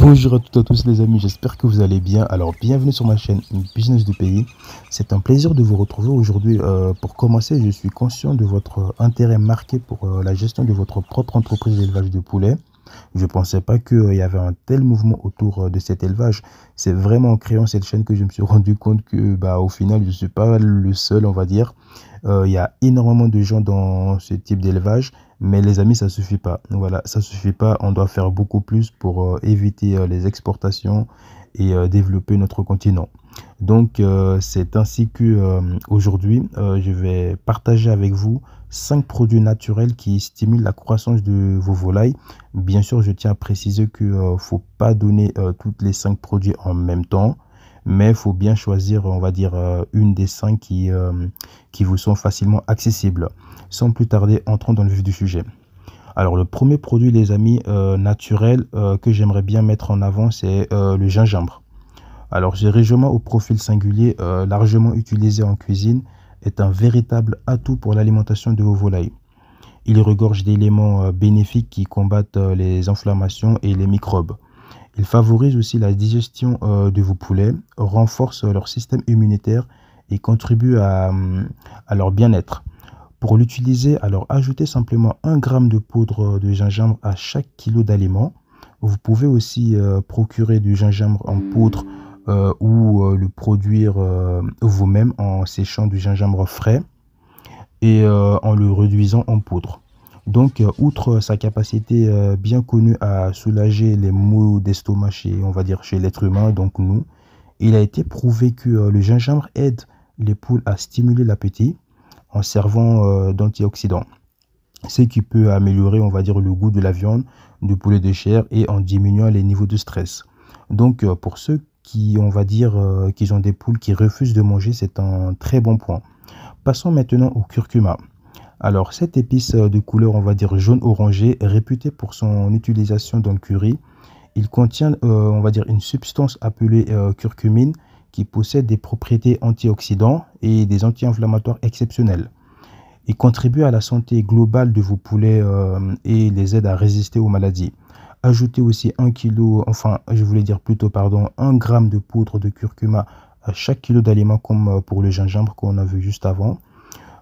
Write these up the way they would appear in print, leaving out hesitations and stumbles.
Bonjour à toutes et à tous les amis, j'espère que vous allez bien. Alors bienvenue sur ma chaîne Business du Pays. C'est un plaisir de vous retrouver aujourd'hui. Pour commencer, je suis conscient de votre intérêt marqué pour la gestion de votre propre entreprise d'élevage de poulets. Je ne pensais pas qu'il y avait un tel mouvement autour de cet élevage. C'est vraiment en créant cette chaîne que je me suis rendu compte que au final, je ne suis pas le seul, on va dire. Il y a énormément de gens dans ce type d'élevage, mais les amis, ça suffit pas. Voilà, ça suffit pas. On doit faire beaucoup plus pour éviter les exportations et développer notre continent. Donc, c'est ainsi que aujourd'hui, je vais partager avec vous 5 produits naturels qui stimulent la croissance de vos volailles. Bien sûr, je tiens à préciser qu'il ne faut pas donner toutes les 5 produits en même temps, mais il faut bien choisir, on va dire, une des 5 qui vous sont facilement accessibles. Sans plus tarder, entrons dans le vif du sujet. Alors, le premier produit, les amis, naturel que j'aimerais bien mettre en avant, c'est le gingembre. Alors, ce régiment au profil singulier, largement utilisé en cuisine, est un véritable atout pour l'alimentation de vos volailles. Il regorge d'éléments bénéfiques qui combattent les inflammations et les microbes. Il favorise aussi la digestion de vos poulets, renforce leur système immunitaire et contribue à leur bien-être. Pour l'utiliser, alors ajoutez simplement 1 gramme de poudre de gingembre à chaque kilo d'aliments. Vous pouvez aussi procurer du gingembre en poudre ou le produire vous-même en séchant du gingembre frais et en le réduisant en poudre. Donc, outre sa capacité bien connue à soulager les maux d'estomac chez, on va dire, chez l'être humain, donc nous, il a été prouvé que le gingembre aide les poules à stimuler l'appétit en servant d'antioxydant, ce qui peut améliorer, on va dire, le goût de la viande, du poulet de chair et en diminuant les niveaux de stress. Donc, pour ceux qui, on va dire, qui ont des poules qui refusent de manger, c'est un très bon point. Passons maintenant au curcuma. Alors, cette épice de couleur, on va dire jaune-orangé, réputée pour son utilisation dans le curry, il contient, on va dire, une substance appelée curcumine qui possède des propriétés antioxydants et des anti-inflammatoires exceptionnelles. Il contribue à la santé globale de vos poulets et les aide à résister aux maladies. Ajoutez aussi 1 kg, enfin, je voulais dire plutôt, pardon, 1 gramme de poudre de curcuma à chaque kilo d'aliments comme pour le gingembre qu'on a vu juste avant.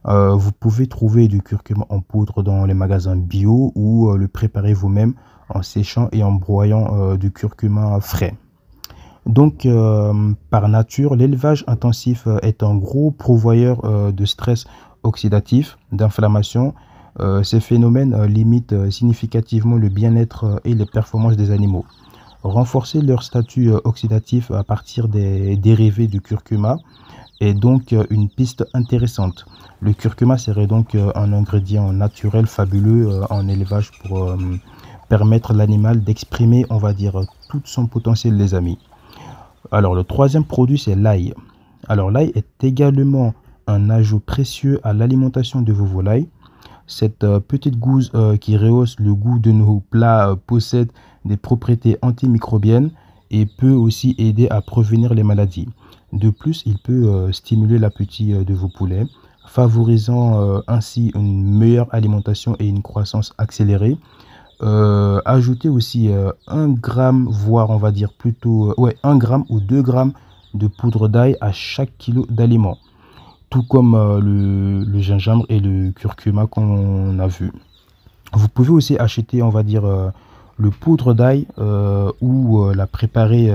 Vous pouvez trouver du curcuma en poudre dans les magasins bio ou le préparer vous-même en séchant et en broyant du curcuma frais. Donc, par nature, l'élevage intensif est un gros pourvoyeur de stress oxydatif, d'inflammation. Ces phénomènes limitent significativement le bien-être et les performances des animaux. Renforcer leur statut oxydatif à partir des dérivés du curcuma est donc une piste intéressante. Le curcuma serait donc un ingrédient naturel fabuleux en élevage pour permettre à l'animal d'exprimer, on va dire, tout son potentiel, les amis. Alors, le troisième produit, c'est l'ail. Alors, l'ail est également un ajout précieux à l'alimentation de vos volailles. Cette petite gousse qui rehausse le goût de nos plats possède des propriétés antimicrobiennes et peut aussi aider à prévenir les maladies. De plus, il peut stimuler l'appétit de vos poulets, favorisant ainsi une meilleure alimentation et une croissance accélérée. Ajoutez aussi 1 gramme, voire on va dire plutôt 1 gramme ou 2 grammes de poudre d'ail à chaque kilo d'aliments, tout comme le gingembre et le curcuma qu'on a vu. Vous pouvez aussi acheter, on va dire, le poudre d'ail ou la préparer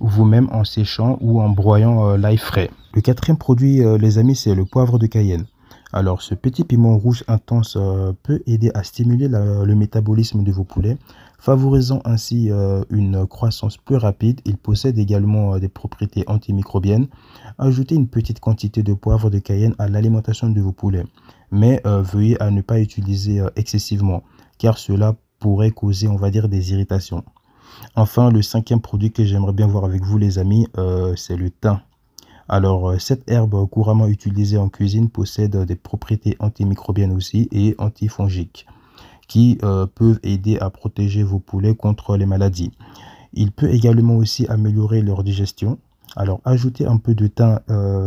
vous-même en séchant ou en broyant l'ail frais. Le quatrième produit, les amis, c'est le poivre de Cayenne. Alors, ce petit piment rouge intense peut aider à stimuler le métabolisme de vos poulets, favorisant ainsi une croissance plus rapide. Il possède également des propriétés antimicrobiennes. Ajoutez une petite quantité de poivre de Cayenne à l'alimentation de vos poulets, mais veuillez à ne pas utiliser excessivement, car cela pourrait causer, on va dire, des irritations. Enfin, le cinquième produit que j'aimerais bien voir avec vous, les amis, c'est le thym. Alors, cette herbe couramment utilisée en cuisine possède des propriétés antimicrobiennes aussi et antifongiques qui peuvent aider à protéger vos poulets contre les maladies. Il peut également aussi améliorer leur digestion. Alors, ajoutez un peu de thym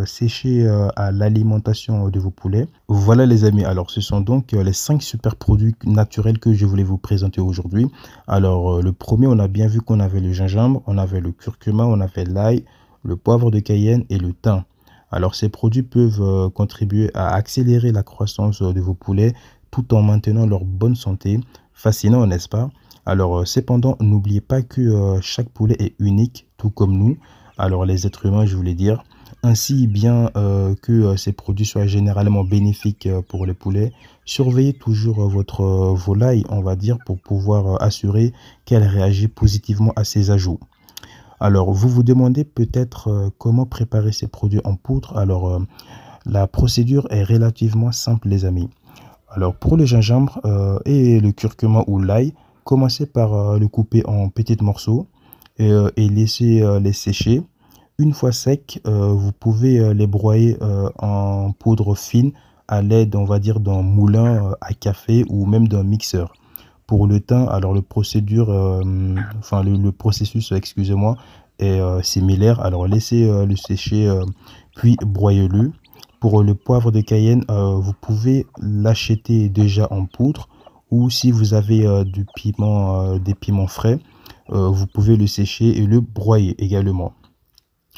séché à l'alimentation de vos poulets. Voilà les amis, alors ce sont donc les 5 super produits naturels que je voulais vous présenter aujourd'hui. Alors, le premier, on a bien vu qu'on avait le gingembre, on avait le curcuma, on avait l'ail, le poivre de Cayenne et le thym. Alors, ces produits peuvent contribuer à accélérer la croissance de vos poulets tout en maintenant leur bonne santé. Fascinant, n'est-ce pas? Alors, cependant, n'oubliez pas que chaque poulet est unique, tout comme nous. Alors, les êtres humains, je voulais dire. Ainsi, bien que ces produits soient généralement bénéfiques pour les poulets, surveillez toujours votre volaille, on va dire, pour pouvoir assurer qu'elle réagit positivement à ces ajouts. Alors, vous vous demandez peut-être comment préparer ces produits en poudre. Alors, la procédure est relativement simple, les amis. Alors, pour le gingembre et le curcuma ou l'ail, commencez par le couper en petits morceaux et laissez les sécher. Une fois secs, vous pouvez les broyer en poudre fine à l'aide, on va dire, d'un moulin à café ou même d'un mixeur. Pour le thym, alors le processus, excusez-moi, est similaire. Alors laissez le sécher, puis broyez-le. Pour le poivre de Cayenne, vous pouvez l'acheter déjà en poudre ou si vous avez du piment, des piments frais, vous pouvez le sécher et le broyer également.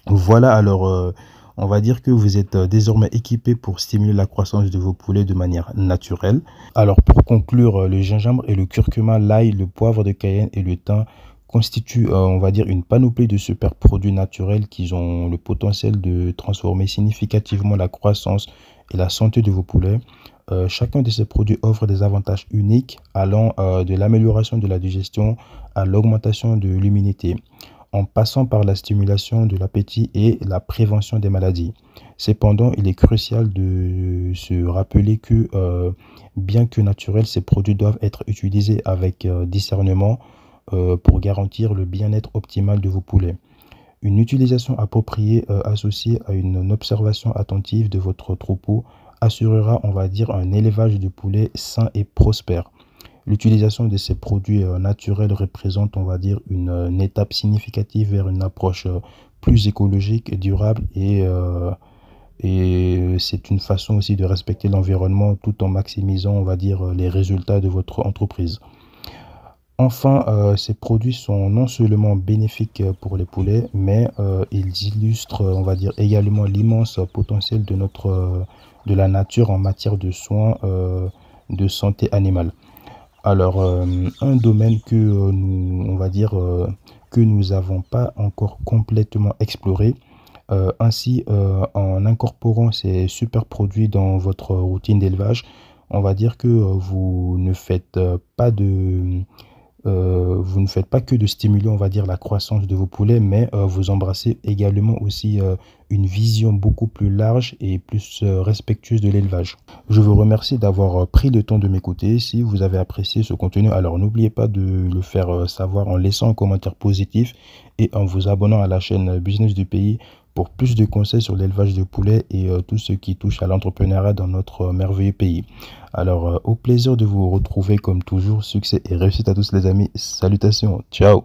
Voilà, alors on va dire que vous êtes désormais équipé pour stimuler la croissance de vos poulets de manière naturelle. Alors pour conclure, le gingembre et le curcuma, l'ail, le poivre de Cayenne et le thym constituent, on va dire, une panoplie de super produits naturels qui ont le potentiel de transformer significativement la croissance et la santé de vos poulets. Chacun de ces produits offre des avantages uniques allant de l'amélioration de la digestion à l'augmentation de l'immunité en passant par la stimulation de l'appétit et la prévention des maladies. Cependant, il est crucial de se rappeler que, bien que naturels, ces produits doivent être utilisés avec discernement pour garantir le bien-être optimal de vos poulets. Une utilisation appropriée associée à une observation attentive de votre troupeau assurera, on va dire, un élevage de poulets sain et prospère. L'utilisation de ces produits naturels représente, on va dire, une étape significative vers une approche plus écologique et durable et c'est une façon aussi de respecter l'environnement tout en maximisant, on va dire, les résultats de votre entreprise. Enfin, ces produits sont non seulement bénéfiques pour les poulets, mais ils illustrent, on va dire, également l'immense potentiel de la nature en matière de soins de santé animale. Alors, un domaine que nous, on va dire, que nous n'avons pas encore complètement exploré. Ainsi, en incorporant ces super produits dans votre routine d'élevage, on va dire que vous ne faites pas que de stimuler, on va dire, la croissance de vos poulets, mais vous embrassez également aussi une vision beaucoup plus large et plus respectueuse de l'élevage. Je vous remercie d'avoir pris le temps de m'écouter. Si vous avez apprécié ce contenu, alors n'oubliez pas de le faire savoir en laissant un commentaire positif et en vous abonnant à la chaîne Business du Pays pour plus de conseils sur l'élevage de poulets et tout ce qui touche à l'entrepreneuriat dans notre merveilleux pays. Alors, au plaisir de vous retrouver comme toujours. Succès et réussite à tous les amis. Salutations. Ciao.